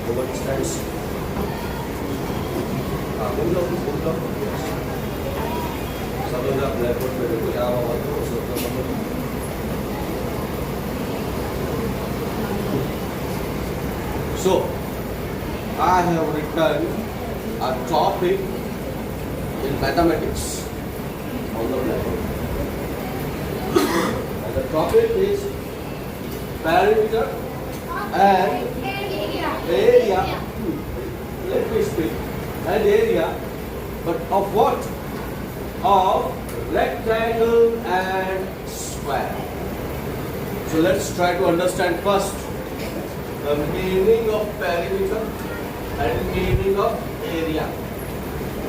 over distance. Move up. सब लोग blackboard पे देखो यहाँ हुआ तो So, I have written a topic in mathematics on the blackboard. And the topic is perimeter and area. Let me speak. And area, but of what? Of rectangle and square. So let's try to understand first the meaning of perimeter and meaning of area.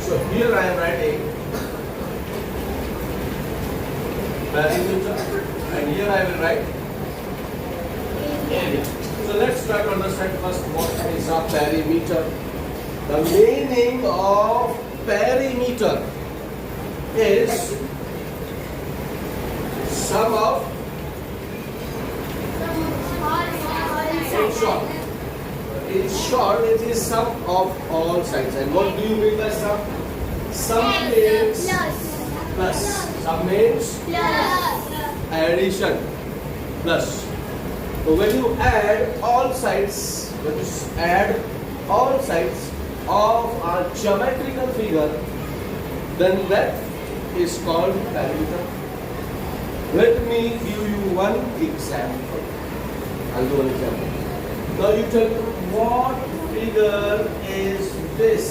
So here I am writing perimeter and here I will write area. So let's try to understand first what is a perimeter. The meaning of perimeter is sum of in short it is sum of all sides. And what do you mean by sum? Sum means plus. Sum means addition plus. So when you add all sides, of a geometrical figure, then that is called perimeter. Let me give you one example. I'll do one example. Now you tell me what figure is this?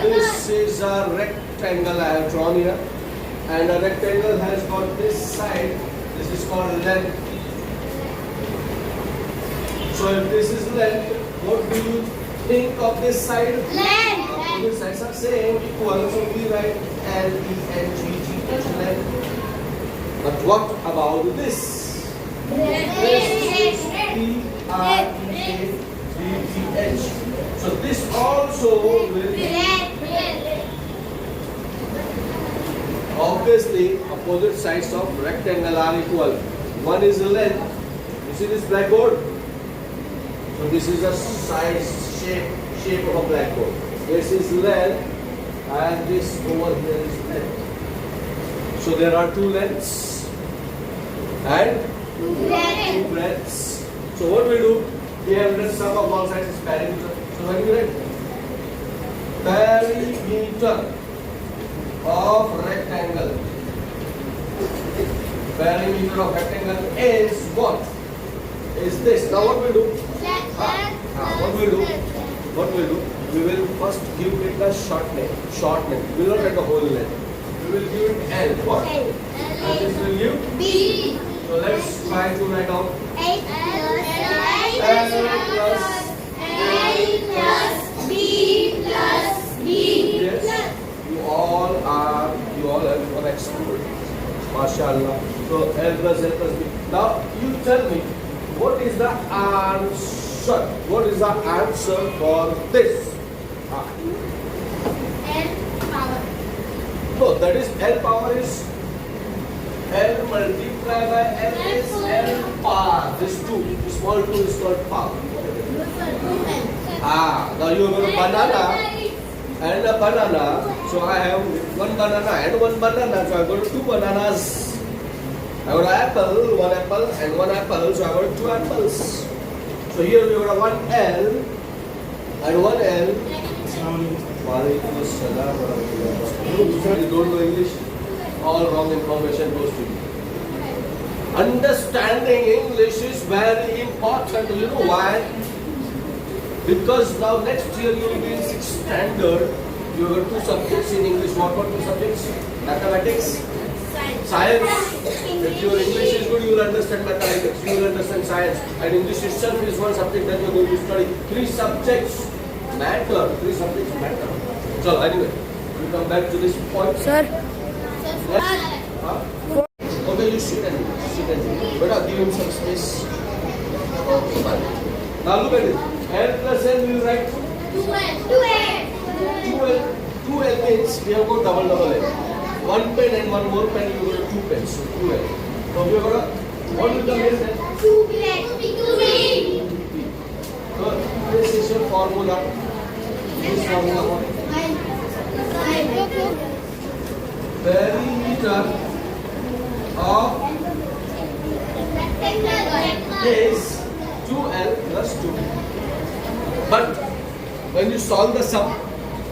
This is a rectangle I have drawn here, and a rectangle has got this side. This is called length. So if this is length, what do you think of this side? Length. Both sides are same, equal, so we write L-E-N-G-H, length. But what about this? This is P-R-E-A-D-T-H. So this also will be obviously opposite sides of rectangle are equal. One is the length. You see this blackboard? So this is a size shape of a blackboard. This is length and this over here is length. So there are two lengths and two breadths. So what we do? We have the sum of all sides is perimeter. So when you write perimeter of rectangle, perimeter of rectangle is what? Is this. Now what we do? What we do? We will first give it a short name. We will not write the whole name. We will give it L. What? And this will give B. So let's try to write out L plus B. Yes. You all have correct school. MashaAllah. So L plus B. Now you tell me, what is the answer? What is the answer for this? L power. No, that is L power is L multiplied by L is L power. This 2, small 2 is called power. Now you have a banana and a banana. So I have one banana and one banana. So I got 2 bananas. I got an apple, one apple and one apple. So I got 2 apples. So here we got one L and one L. Walaikum Assalam wa rahmatullah. You don't know English? All wrong information goes to you. Understanding English is very important. You know why? Because now next year you will be in 6th standard. You have 2 subjects in English. What are 2 subjects? Mathematics, science. If your English is good, you will understand mathematics. You will understand science. And English itself is one subject that you are going to study. 3 subjects matter. 3 subjects matter. So anyway, we come back to this point. Sir. Yes? Huh? Okay, you sit and but I'll give him some space. Okay, fine. Now look at it. L plus L we will write 2L means we have got double L. 1 pen and one more pen, you got 2 pens. So 2L. So we have got what will come here then? 2B. formula. This formula what? Perimeter of is 2L plus 2. But when you solve the sum,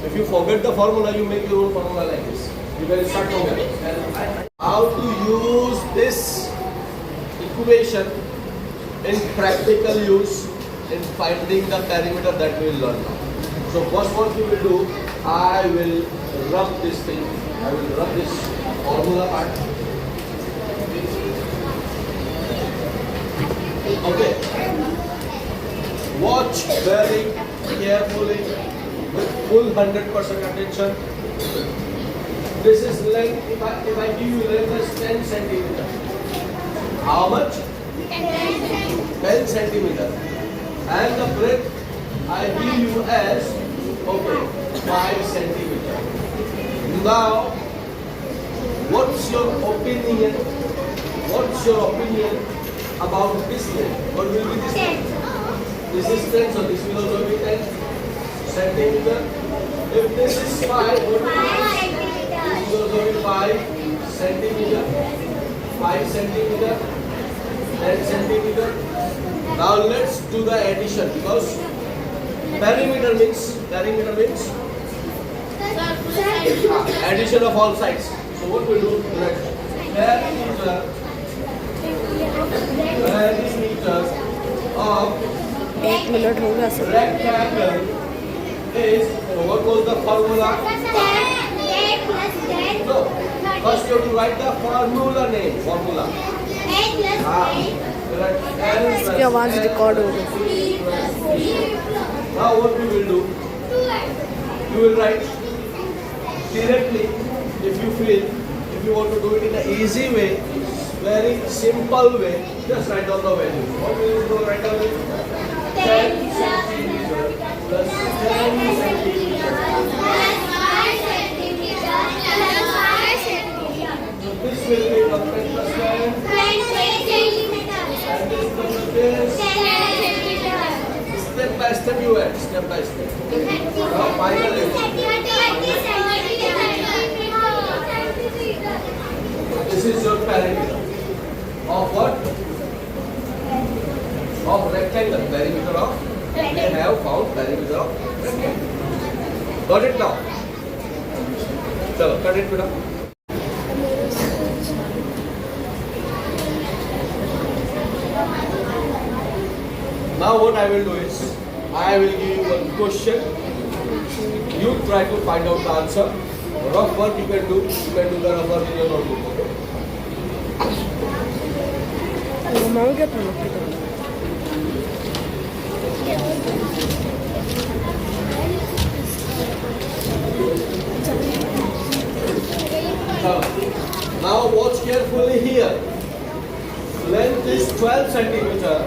if you forget the formula, you make your own formula like this. You can start from here. How to use this equation in practical use in finding the perimeter, that we will learn now. So first what you will do, I will rub this thing. I will rub this formula part. Okay. Watch very carefully with full 100% attention. This is length. If I give you length as 10 centimeter. How much? 10 centimeter. And the breadth I give you as 5 centimeter. Now, what's your opinion? What's your opinion about this length? What will be this length? This is 10, so this will also be 10 centimeter. If this is 5, what will be this? This will also be 5 centimeter. 5 centimeter. 10 centimeter. Now let's do the addition, because perimeter means addition of all sides. So what we do? Perimeter of 1 minute होगा sir. rectangle is, so what was the formula? So first you have to write the formula name. Formula. इसकी आवाज़ record हो गई. Now what we will do? You will write directly, if you feel, if you want to do it in an easy way, very simple way, just write down the value. What will you do? Write down it. 10 centimeter plus 10 centimeter plus 5 centimeter plus 5 centimeter. So this will be 10 plus 10. 10 centimeter. And this will be 10 centimeter. Step by step you add. Step by step. Now finally. This is your perimeter of what? Of rectangle. Perimeter of. We have found perimeter of rectangle. Got it now? Chalo, cut it beta. Now what I will do is, I will give you one question. You try to find out the answer. Rough work you can do the rough work in your notebook. घुमाऊँ क्या तुम लोग की तरफ? Now watch carefully here. Length is 12 centimeter,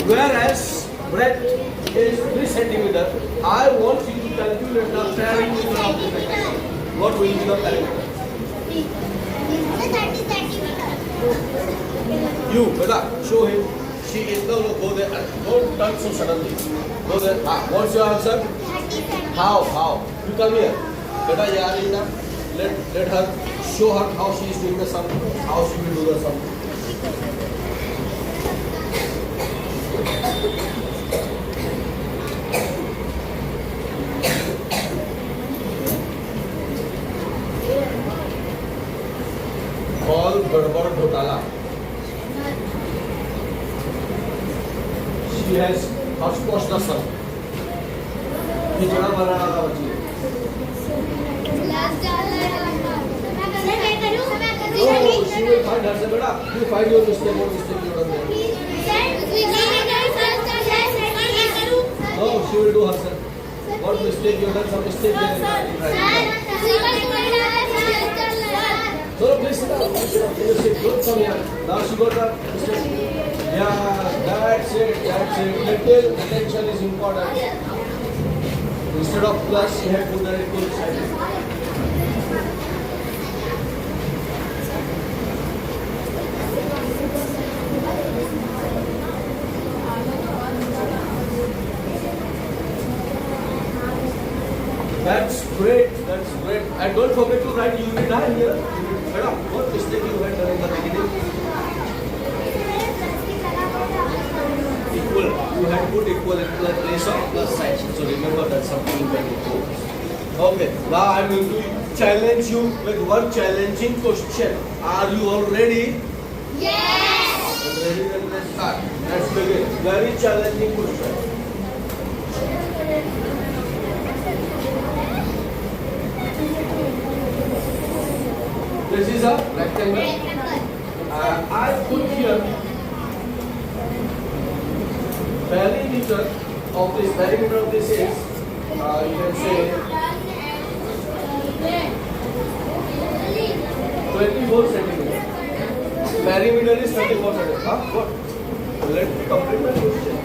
whereas breadth is 3 centimeter. I want you to calculate the perimeter of the rectangle. What will be the perimeter? You, beta, show him. She is no, go there. Don't turn so suddenly. Go there. What's your answer? How? You come here. Beta, Yarina, let her show her how she is doing the sum. How she will do the sum. Call Gadbad Ghotala. She has hotspot the sum. कितना बना रहा बच्ची? No, she will find herself. Beta, you find your mistake. What mistake you done there? No, she will do herself. What mistake you done? Some mistake there. So please sit down. Don't come here. Now she got her mistake. Yeah, that's it. Little attention is important. Instead of plus, you have to put that equal sign. great. That's great. And don't forget to write unit I here. Madam, what mistake you had done in the beginning? Equal. You had put equal in the place of plus sign. So remember that's something you can do. Okay. Now I'm going to challenge you with one challenging question. Are you all ready? Yes! Ready? Then let's start. Let's begin. Very challenging question. This is a rectangle. I put here perimeter of this is you can say 24 centimeters. Perimeter is 24 centimeters. Huh? What? Let me complete my question.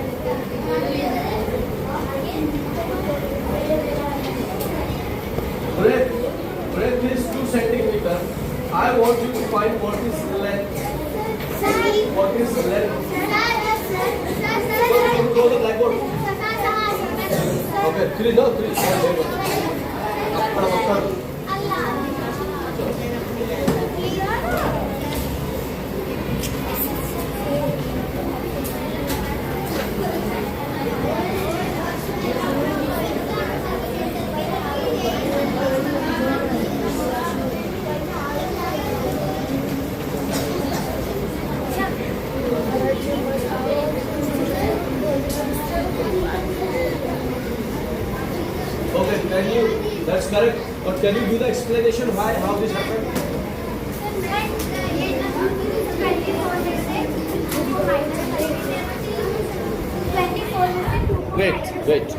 Breadth is 2 centimeters. I want you to find what is length. What is length? Go to the blackboard. Okay, 3, no, 3. Okay, can you, that's correct, but can you do the explanation why, how this happened? Wait.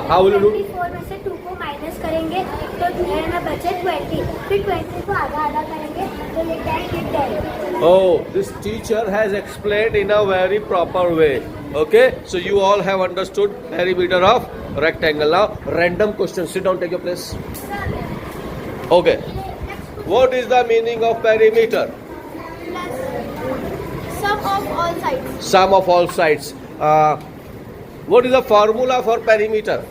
How will you do? 24 में से 2 को minus करेंगे तो ना बचे 20, फिर 20 को आधा आधा करेंगे तो ये 10 Oh, this teacher has explained in a very proper way. Okay, so you all have understood perimeter of rectangle. Now, random question. Sit down, take your place. Okay, what is the meaning of perimeter? Sum of all sides. Sum of all sides. What is the formula for perimeter?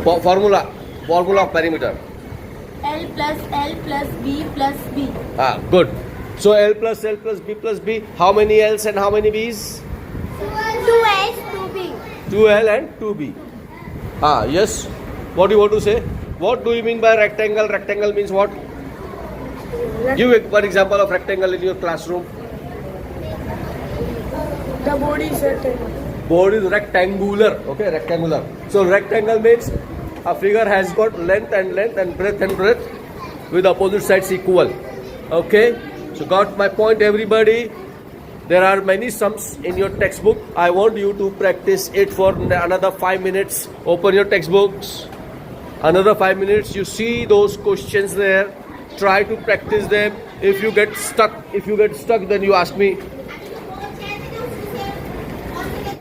Formula of perimeter. L plus B plus B. Good. So L plus B plus B. How many L's and how many B's? 2L, 2B. 2L and 2B. Yes. What do you want to say? What do you mean by rectangle? Rectangle means what? Give one example of rectangle in your classroom. The board is rectangle. Board is rectangular. Okay, rectangular. So rectangle means a figure has got length and breadth with opposite sides equal. Okay. So got my point, everybody. There are many sums in your textbook. I want you to practice it for another 5 minutes. Open your textbooks. Another 5 minutes. You see those questions there. Try to practice them. If you get stuck, then you ask me.